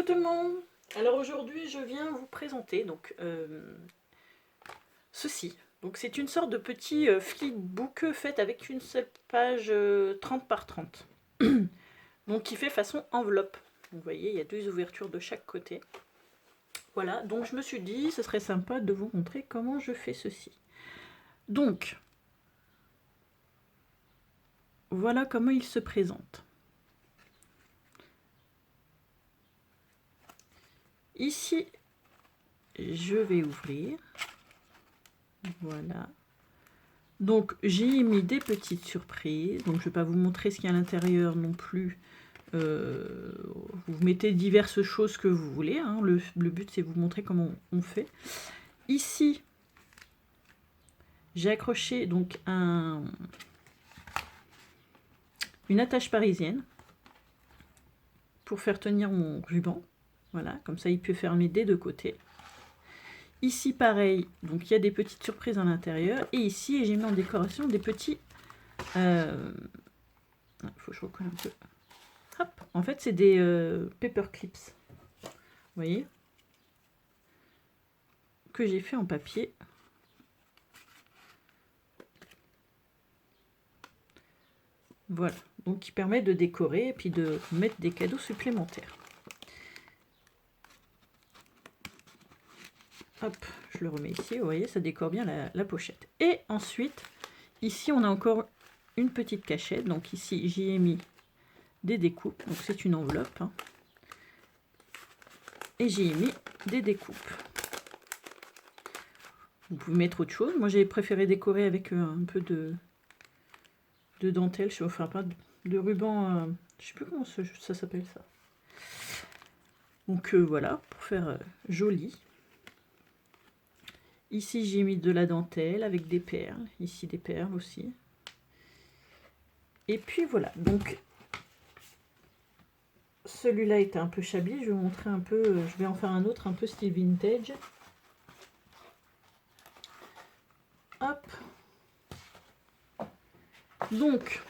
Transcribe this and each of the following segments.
tout le monde. Alors aujourd'hui je viens vous présenter donc ceci. Donc c'est une sorte de petit flipbook fait avec une seule page 30 par 30. Donc qui fait façon enveloppe. Vous voyez, il y a deux ouvertures de chaque côté. Voilà, donc je me suis dit ce serait sympa de vous montrer comment je fais ceci. Donc voilà comment il se présente. Ici, je vais ouvrir. Voilà. Donc j'ai mis des petites surprises. Donc je ne vais pas vous montrer ce qu'il y a à l'intérieur non plus. Vous mettez diverses choses que vous voulez. Hein. Le but c'est vous montrer comment on fait. Ici, j'ai accroché donc une attache parisienne pour faire tenir mon ruban. Voilà, comme ça il peut fermer des deux côtés. Ici pareil, donc il y a des petites surprises à l'intérieur. Et ici, j'ai mis en décoration des petits... Il faut que je recolle un peu. Hop, en fait c'est des paper clips. Vous voyez, que j'ai fait en papier. Voilà, donc qui permet de décorer et puis de mettre des cadeaux supplémentaires. Hop, je le remets ici, vous voyez, ça décore bien la pochette. Et ensuite, ici, on a encore une petite cachette. Donc ici, j'y ai mis des découpes. Donc c'est une enveloppe. Hein. Et j'y ai mis des découpes. Vous pouvez mettre autre chose. Moi, j'ai préféré décorer avec un peu de dentelle. Enfin, pas de ruban. Je sais plus comment ça s'appelle ça. Donc voilà, pour faire joli. Ici, j'ai mis de la dentelle avec des perles. Ici, des perles aussi. Et puis voilà. Donc, celui-là était un peu chablis. Je vais vous montrer un peu. Je vais en faire un autre un peu style vintage. Hop. Donc,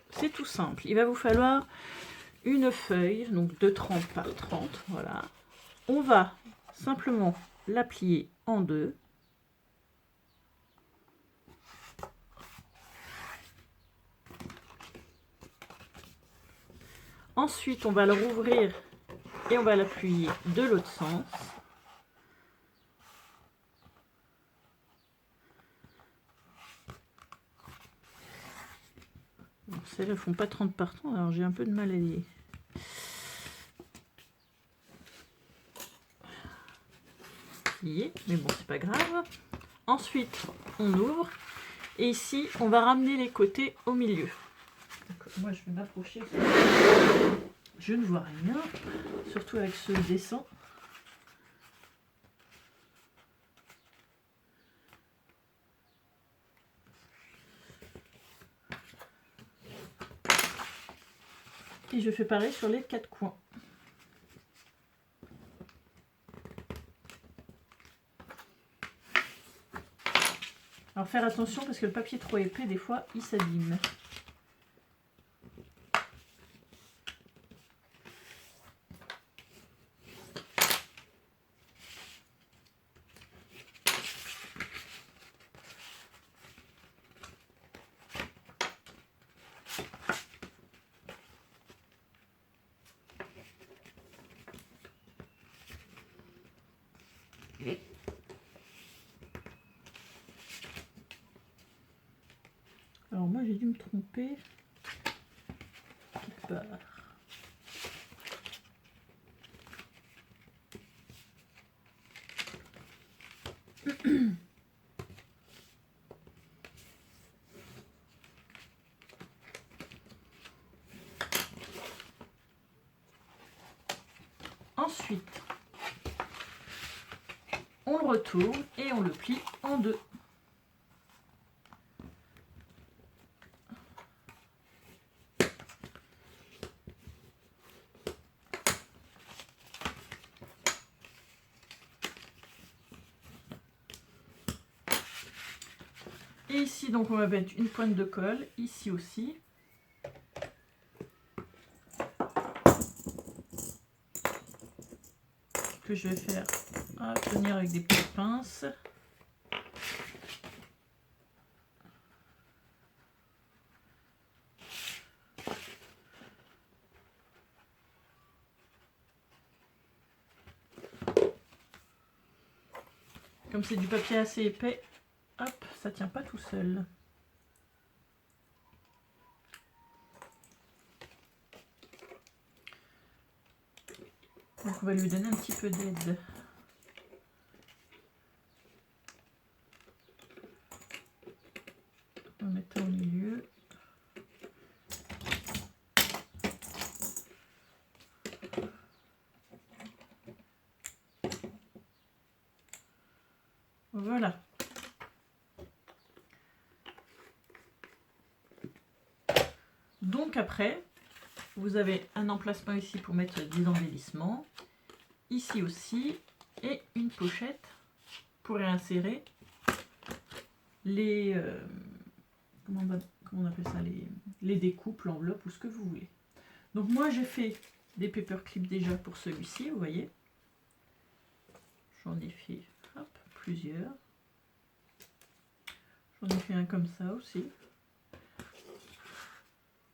c'est tout simple. Il va vous falloir une feuille, donc de 30 par 30. Voilà. On va simplement la plier en deux. Ensuite, on va le rouvrir et on va l'appuyer de l'autre sens. Celles-là ne font pas 30 par 30, alors j'ai un peu de mal à lier. Mais bon, c'est pas grave. Ensuite, on ouvre. Et ici, on va ramener les côtés au milieu. Moi, je vais m'approcher. Je ne vois rien, surtout avec ce dessin. Et je fais pareil sur les quatre coins. Alors faire attention parce que le papier trop épais, des fois, il s'abîme. Alors moi j'ai dû me tromper quelque part. Ensuite, on le retourne et on le plie en deux. Et ici, donc, on va mettre une pointe de colle, ici aussi. que je vais faire, tenir avec des petites pinces. Comme c'est du papier assez épais, hop, ça tient pas tout seul. Donc on va lui donner un petit peu d'aide. On va mettre au milieu. Voilà. Donc après, vous avez un emplacement ici pour mettre des embellissements. Ici aussi. Et une pochette pour réinsérer les... comment on appelle ça, les découpes, l'enveloppe ou ce que vous voulez. Donc moi j'ai fait des paperclips déjà pour celui-ci, vous voyez. J'en ai fait plusieurs. J'en ai fait un comme ça aussi.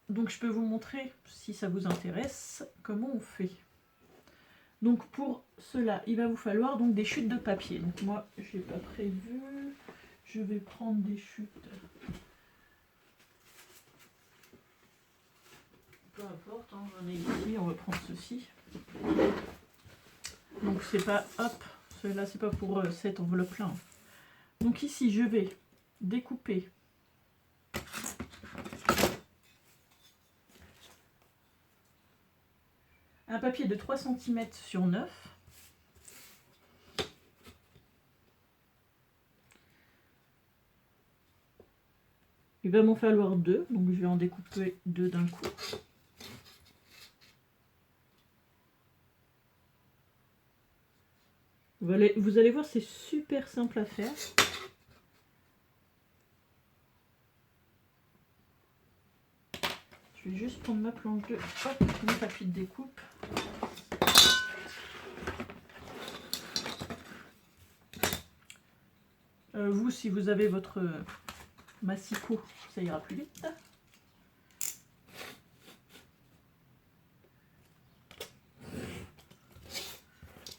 Donc je peux vous montrer, si ça vous intéresse, comment on fait. Donc pour cela, il va vous falloir donc des chutes de papier. Donc moi, je n'ai pas prévu. Je vais prendre des chutes. Peu importe, hein, j'en ai ici, on va prendre ceci. Donc c'est pas, cela c'est pas pour cette enveloppe-là. Donc ici, je vais découper un papier de 3 cm sur 9. Il va m'en falloir 2, donc je vais en découper 2 d'un coup. Vous allez voir, c'est super simple à faire. Je vais juste prendre ma planche de mon papier de découpe. Vous, si vous avez votre massicot, ça ira plus vite.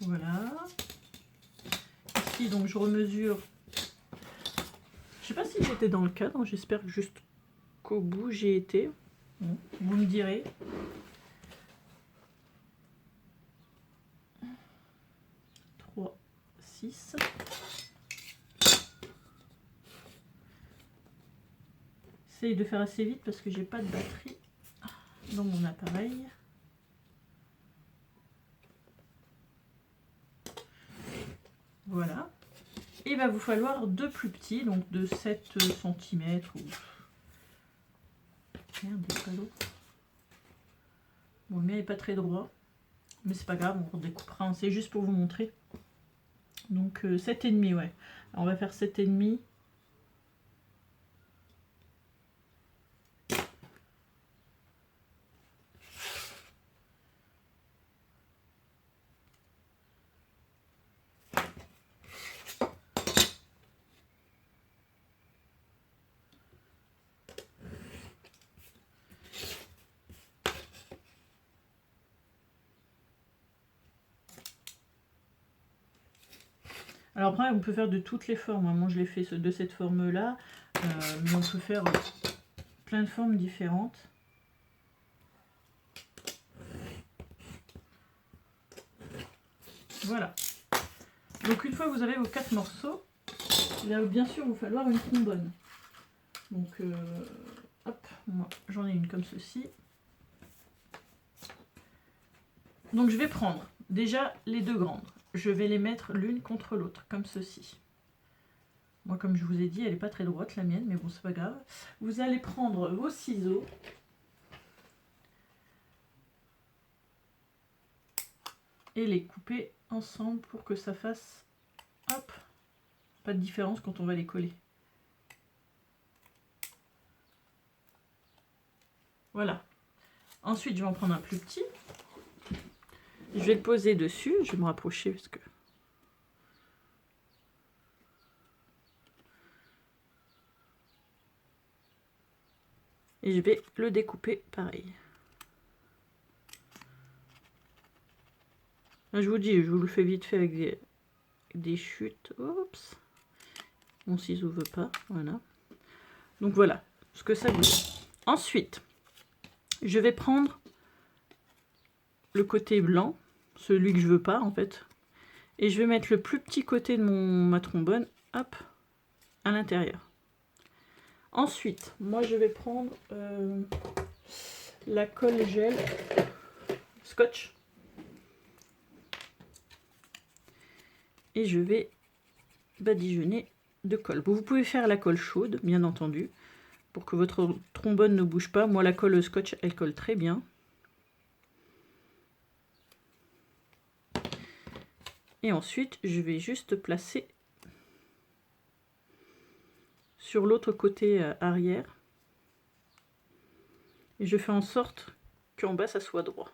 Voilà. Ici, donc, je remesure. Je sais pas si j'étais dans le cadre, j'espère que jusqu'au bout j'ai été. Bon, vous me direz. Trois, 6. J'essaye de faire assez vite parce que j'ai pas de batterie dans mon appareil. Voilà. Il va vous falloir 2 plus petits, donc de 7 cm ou... Merde, il n'y a pas d'eau. Bon, le mien n'est pas très droit, mais c'est pas grave, on redécoupera, c'est juste pour vous montrer. Donc 7,5, ouais. Alors, on va faire 7,5. Alors après, on peut faire de toutes les formes. Moi, je l'ai fait de cette forme-là, mais on peut faire plein de formes différentes. Voilà. Donc une fois que vous avez vos 4 morceaux, il va bien sûr vous falloir une trombone. Donc, hop, moi j'en ai une comme ceci. Donc je vais prendre déjà les 2 grandes. Je vais les mettre l'une contre l'autre, comme ceci. Moi, comme je vous ai dit, elle n'est pas très droite, la mienne, mais bon, c'est pas grave. Vous allez prendre vos ciseaux. Et les couper ensemble pour que ça fasse, hop, pas de différence quand on va les coller. Voilà. Ensuite, je vais en prendre un plus petit. Je vais le poser dessus. Je vais me rapprocher parce que... Et je vais le découper pareil. Là, je vous dis, je vous le fais vite fait avec des chutes. Oups. Mon ciseau veut pas. Voilà. Donc voilà ce que ça donne. Ensuite, je vais prendre le côté blanc, celui que je veux pas en fait. Et je vais mettre le plus petit côté de ma trombone, hop, à l'intérieur. Ensuite, moi je vais prendre la colle gel scotch. Et je vais badigeonner de colle. Vous pouvez faire la colle chaude, bien entendu, pour que votre trombone ne bouge pas. Moi, la colle scotch, elle colle très bien. Et ensuite, je vais juste placer sur l'autre côté arrière. Et je fais en sorte qu'en bas, ça soit droit.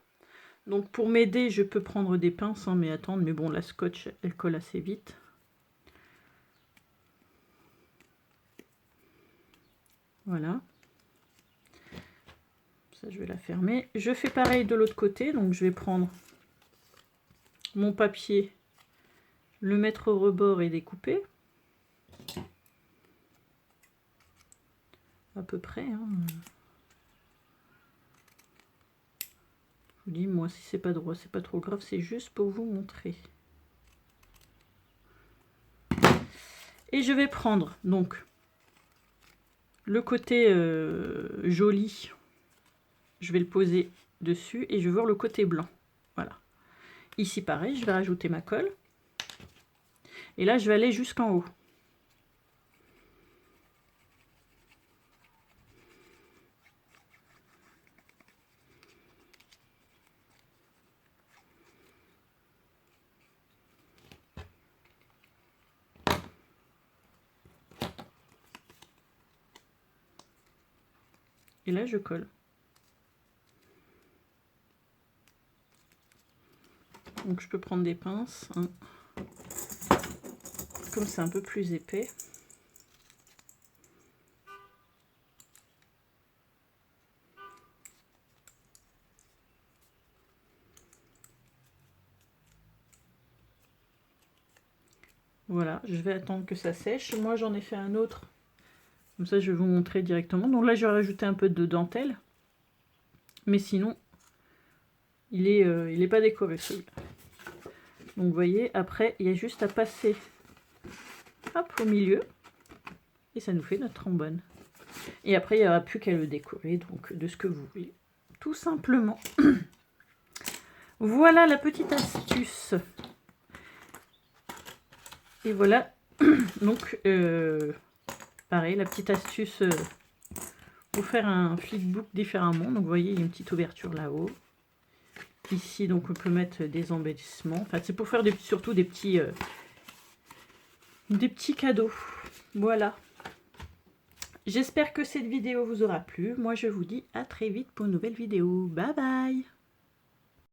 Donc pour m'aider, je peux prendre des pinces, hein, mais attendre. Mais bon, la scotch, elle colle assez vite. Voilà. Ça, je vais la fermer. Je fais pareil de l'autre côté. Donc je vais prendre mon papier, le mettre au rebord et découper. À peu près. Hein. Je vous dis, moi, si c'est pas droit, c'est pas trop grave. C'est juste pour vous montrer. Et je vais prendre donc le côté joli. Je vais le poser dessus et je vais voir le côté blanc. Voilà. Ici, pareil, je vais rajouter ma colle. Et là, je vais aller jusqu'en haut. Et là, je colle. Donc, je peux prendre des pinces. Hein. Comme c'est un peu plus épais. Voilà, je vais attendre que ça sèche. Moi, j'en ai fait un autre. Comme ça, je vais vous montrer directement. Donc là, je vais rajouter un peu de dentelle. Mais sinon, il est pas décoré, celui-là. Donc, vous voyez, après, il y a juste à passer hop, au milieu. Et ça nous fait notre trombone. Et après, il n'y aura plus qu'à le décorer, donc de ce que vous voulez. Tout simplement. Voilà la petite astuce. Et voilà, donc, pareil, la petite astuce pour faire un flipbook différemment. Donc, vous voyez, il y a une petite ouverture là-haut. Ici, donc, on peut mettre des embellissements. Enfin, c'est pour faire surtout des petits cadeaux. Voilà. J'espère que cette vidéo vous aura plu. Moi, je vous dis à très vite pour une nouvelle vidéo. Bye bye!